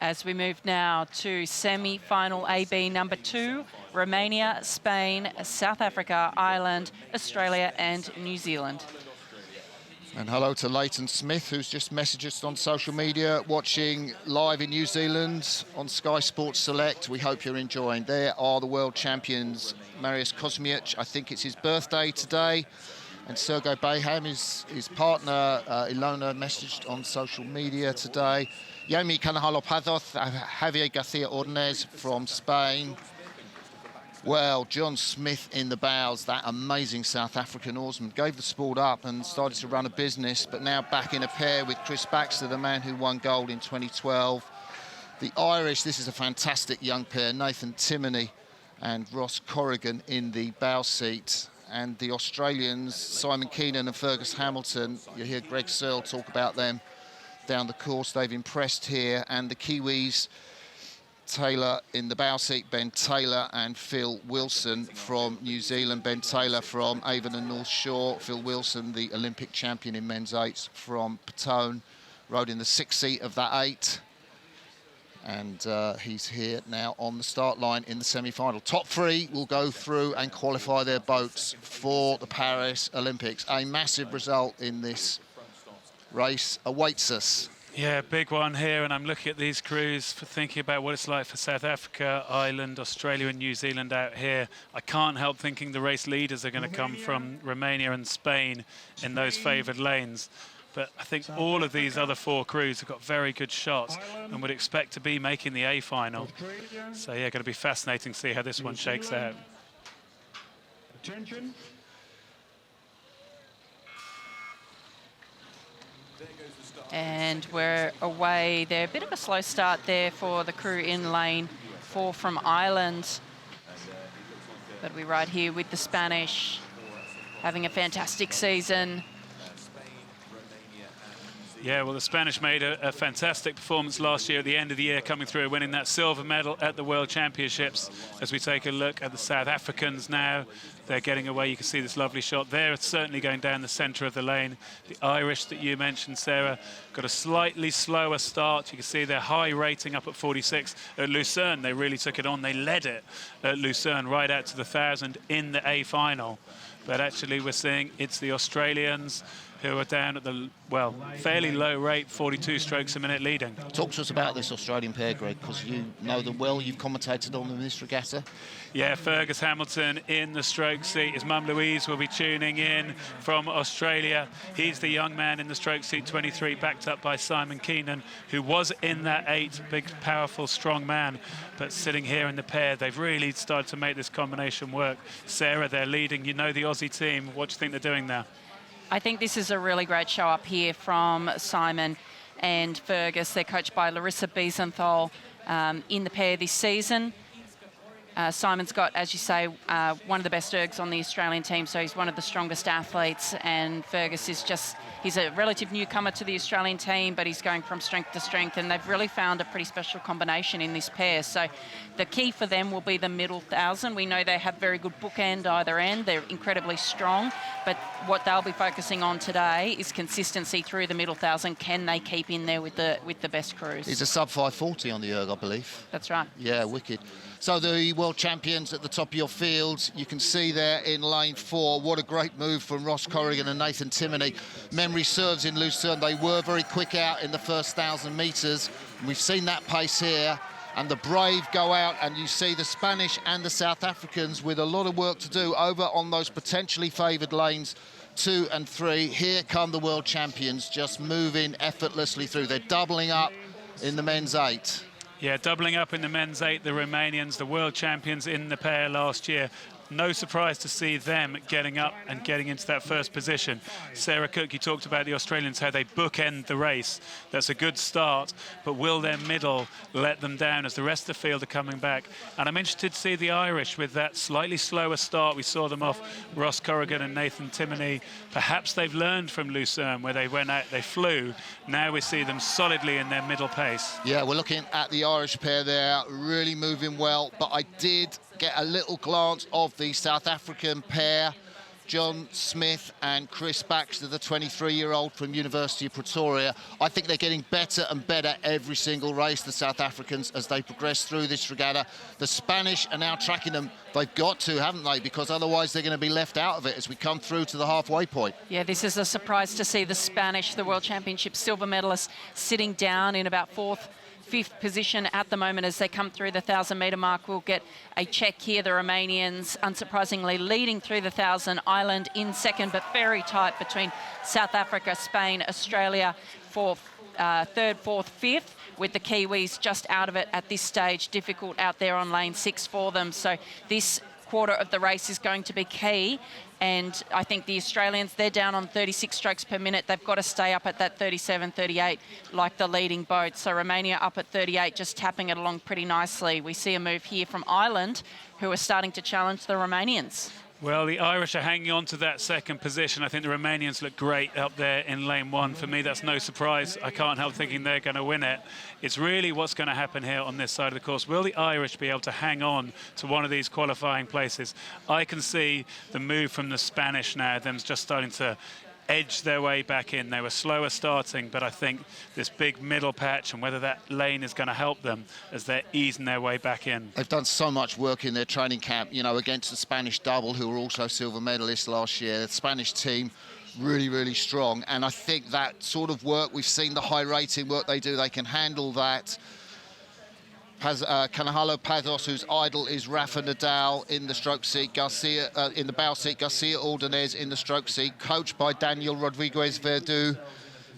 as we move now to semi-final AB number 2, Romania, Spain, South Africa, Ireland, Australia and New Zealand. And hello to Leighton Smith, who's just messaged us on social media, watching live in New Zealand on Sky Sports Select. We hope you're enjoying. There are the world champions, Marius Kosmic. I think it's his birthday today. And Sergei Beham, his partner, Ilona, messaged on social media today. Yomi Canajalopazos, Javier Garcia Ordonez from Spain. Well, John Smith in the bows, that amazing South African oarsman, gave the sport up and started to run a business, but now back in a pair with Chris Baxter, the man who won gold in 2012. The Irish, this is a fantastic young pair, Nathan Timoney and Ross Corrigan in the bow seat. And the Australians, Simon Keenan and Fergus Hamilton, you hear Greg Searle talk about them down the course. They've impressed here. And the Kiwis, Taylor in the bow seat, Ben Taylor and Phil Wilson from New Zealand. Ben Taylor from Avon and North Shore. Phil Wilson, the Olympic champion in men's eights from Petone, rode in the 6th seat of that 8. And he's here now on the start line in the semi-final. Top 3 will go through and qualify their boats for the Paris Olympics. A massive result in this race awaits us. Yeah, big one here, and I'm looking at these crews for thinking about what it's like for South Africa, Ireland, Australia and New Zealand out here. I can't help thinking the race leaders are going to come from Romania and Spain in those favoured lanes. But I think all of these other 4 crews have got very good shots and would expect to be making the A final. So yeah, going to be fascinating to see how this one shakes out. Attention. And we're away there. A bit of a slow start there for the crew in lane 4 from Ireland. But we ride here with the Spanish, having a fantastic season. Yeah, well, the Spanish made a fantastic performance last year at the end of the year, coming through, winning that silver medal at the World Championships. As we take a look at the South Africans now, they're getting away. You can see this lovely shot. They're certainly going down the centre of the lane. The Irish that you mentioned, Sarah, got a slightly slower start. You can see their high rating up at 46. At Lucerne, they really took it on. They led it at Lucerne right out to the 1,000 in the A final. But actually, we're seeing it's the Australians who are down at the, well, fairly low rate, 42 strokes a minute leading. Talk to us about this Australian pair, Greg, because you know them well. You've commentated on them in this regatta. Yeah, Fergus Hamilton in the stroke seat. His mum Louise will be tuning in from Australia. He's the young man in the stroke seat 23, backed up by Simon Keenan, who was in that 8, big, powerful, strong man. But sitting here in the pair, they've really started to make this combination work. Sarah, they're leading. You know the Aussie team. What do you think they're doing there? I think this is a really great show up here from Simon and Fergus. They're coached by Larissa Biesenthal in the pair this season. Simon's got, as you say, one of the best ergs on the Australian team, so he's one of the strongest athletes, and Fergus is just, he's a relative newcomer to the Australian team, but he's going from strength to strength, and they've really found a pretty special combination in this pair. So the key for them will be the middle 1,000. We know they have very good bookend either end. They're incredibly strong, but what they'll be focusing on today is consistency through the middle 1,000. Can they keep in there with the best crews? He's a sub 540 on the erg, I believe. That's right. Yeah, wicked. So the world champions at the top of your fields, you can see there in lane 4, what a great move from Ross Corrigan and Nathan Timoney. Memory serves in Lucerne, they were very quick out in the first 1,000 metres. We've seen that pace here, and the brave go out, and you see the Spanish and the South Africans with a lot of work to do over on those potentially favoured lanes 2 and 3. Here come the world champions, just moving effortlessly through. They're doubling up in the men's 8. Yeah, doubling up in the men's 8, the Romanians, the world champions in the pair last year. No surprise to see them getting up and getting into that first position. Sarah Cook, you talked about the Australians, how they bookend the race. That's a good start, but will their middle let them down as the rest of the field are coming back? And I'm interested to see the Irish with that slightly slower start. We saw them off Ross Corrigan and Nathan Timoney. Perhaps they've learned from Lucerne, where they went out, they flew. Now we see them solidly in their middle pace. Yeah, we're looking at the Irish pair there, really moving well, but I did get a little glance of the South African pair John Smith and Chris Baxter, the 23-year-old from University of Pretoria. I think they're getting better and better every single race, the South Africans, as they progress through this regatta. The Spanish are now tracking them. They've got to, haven't they? Because otherwise they're going to be left out of it as we come through to the halfway point. Yeah, this is a surprise to see the Spanish, the World Championship silver medalists, sitting down in about fifth position at the moment as they come through the 1,000-metre mark. We'll get a check here. The Romanians, unsurprisingly, leading through the 1,000. Ireland in second, but very tight between South Africa, Spain, Australia for third, fourth, fifth, with the Kiwis just out of it at this stage. Difficult out there on lane 6 for them. So this quarter of the race is going to be key. And I think the Australians, they're down on 36 strokes per minute. They've got to stay up at that 37, 38, like the leading boat. So Romania up at 38, just tapping it along pretty nicely. We see a move here from Ireland, who are starting to challenge the Romanians. Well, the Irish are hanging on to that second position. I think the Romanians look great up there in lane 1. For me, that's no surprise. I can't help thinking they're going to win it. It's really what's going to happen here on this side of the course. Will the Irish be able to hang on to one of these qualifying places? I can see the move from the Spanish now, them just starting to edge their way back in. They were slower starting, but I think this big middle patch and whether that lane is going to help them as they're easing their way back in. They've done so much work in their training camp, you know, against the Spanish double, who were also silver medalists last year. The Spanish team really, really strong. And I think that sort of work, we've seen the high rating work they do, they can handle that. Canahalo Pazos, whose idol is Rafa Nadal, in the stroke seat. Garcia in the bow seat. Garcia Ordonez in the stroke seat, coached by Daniel Rodriguez Verdu.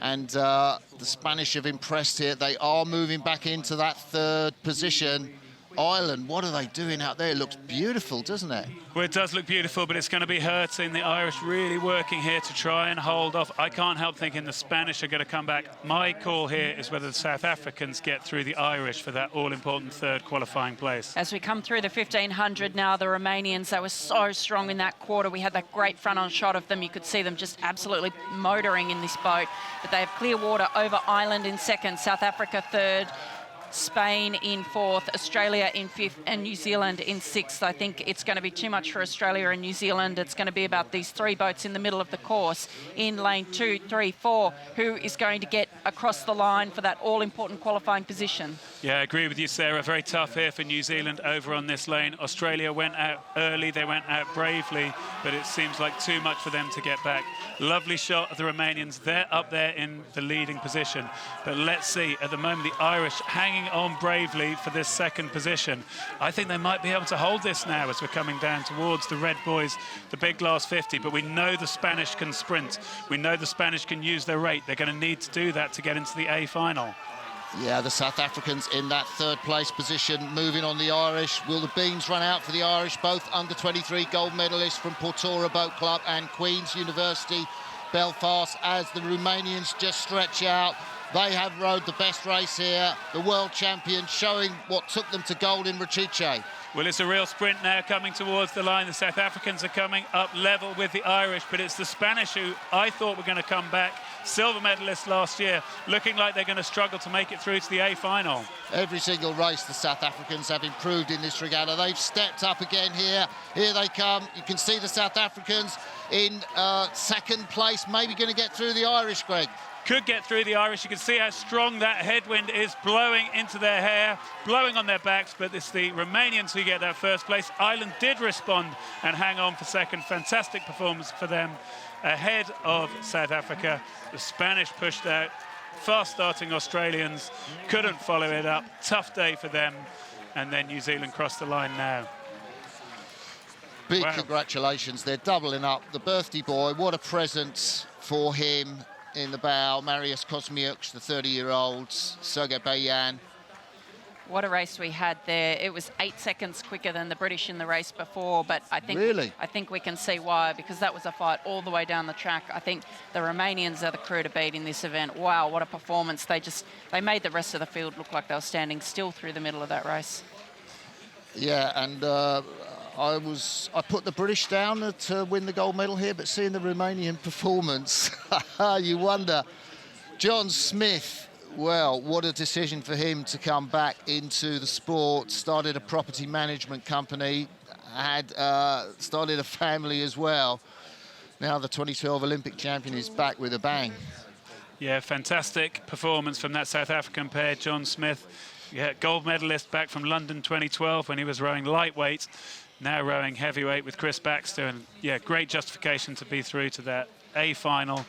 And the Spanish have impressed here. They are moving back into that third position. Ireland, what are they doing out there? It looks beautiful, doesn't it? Well, it does look beautiful, but it's going to be hurting. The Irish really working here to try and hold off. I can't help thinking the Spanish are going to come back. My call here is whether the South Africans get through the Irish for that all-important third qualifying place. As we come through the 1,500 now, the Romanians, they were so strong in that quarter. We had that great front-on shot of them. You could see them just absolutely motoring in this boat. But they have clear water over Ireland in second, South Africa third, Spain in fourth, Australia in fifth, and New Zealand in sixth. I think it's going to be too much for Australia and New Zealand. It's going to be about these three boats in the middle of the course in lane 2, 3, 4. Who is going to get across the line for that all-important qualifying position? Yeah, I agree with you, Sarah. Very tough here for New Zealand over on this lane. Australia went out early, they went out bravely, but it seems like too much for them to get back. Lovely shot of the Romanians. They're up there in the leading position. But let's see, at the moment, the Irish hanging on bravely for this second position. I think they might be able to hold this now as we're coming down towards the red boys, the big glass 50, but we know the Spanish can sprint. We know the Spanish can use their rate. They're going to need to do that to get into the A final. Yeah, the South Africans in that third place position, moving on the Irish. Will the beams run out for the Irish? Both under 23 gold medalists from Portora Boat Club and Queen's University Belfast, as the Romanians just stretch out. They have rowed the best race here, the world champions, showing what took them to gold in Rachice. Well, it's a real sprint now coming towards the line. The South Africans are coming up level with the Irish, but it's the Spanish who I thought were going to come back. Silver medalists last year, looking like they're going to struggle to make it through to the A final. Every single race the South Africans have improved in this regatta. They've stepped up again here. Here they come. You can see the South Africans in second place, maybe going to get through the Irish, Greg. Could get through the Irish. You can see how strong that headwind is blowing into their hair, blowing on their backs, but it's the Romanians who get that first place. Ireland did respond and hang on for second. Fantastic performance for them ahead of South Africa. The Spanish pushed out. Fast-starting Australians couldn't follow it up. Tough day for them. And then New Zealand crossed the line now. Big congratulations. They're doubling up. The birthday boy, what a present for him. In the bow, Marius Kosmiuk, the 30-year-old, Sergei Bayan. What a race we had there. It was 8 seconds quicker than the British in the race before, but I think we can see why, because that was a fight all the way down the track. I think the Romanians are the crew to beat in this event. Wow, what a performance. They made the rest of the field look like they were standing still through the middle of that race. Yeah, and I put the British down to win the gold medal here, but seeing the Romanian performance, you wonder. John Smith, well, what a decision for him to come back into the sport. Started a property management company, had started a family as well. Now the 2012 Olympic champion is back with a bang. Yeah, fantastic performance from that South African pair, John Smith. Yeah, gold medalist back from London 2012 when he was rowing lightweight, now rowing heavyweight with Chris Baxter. And yeah, great justification to be through to that A final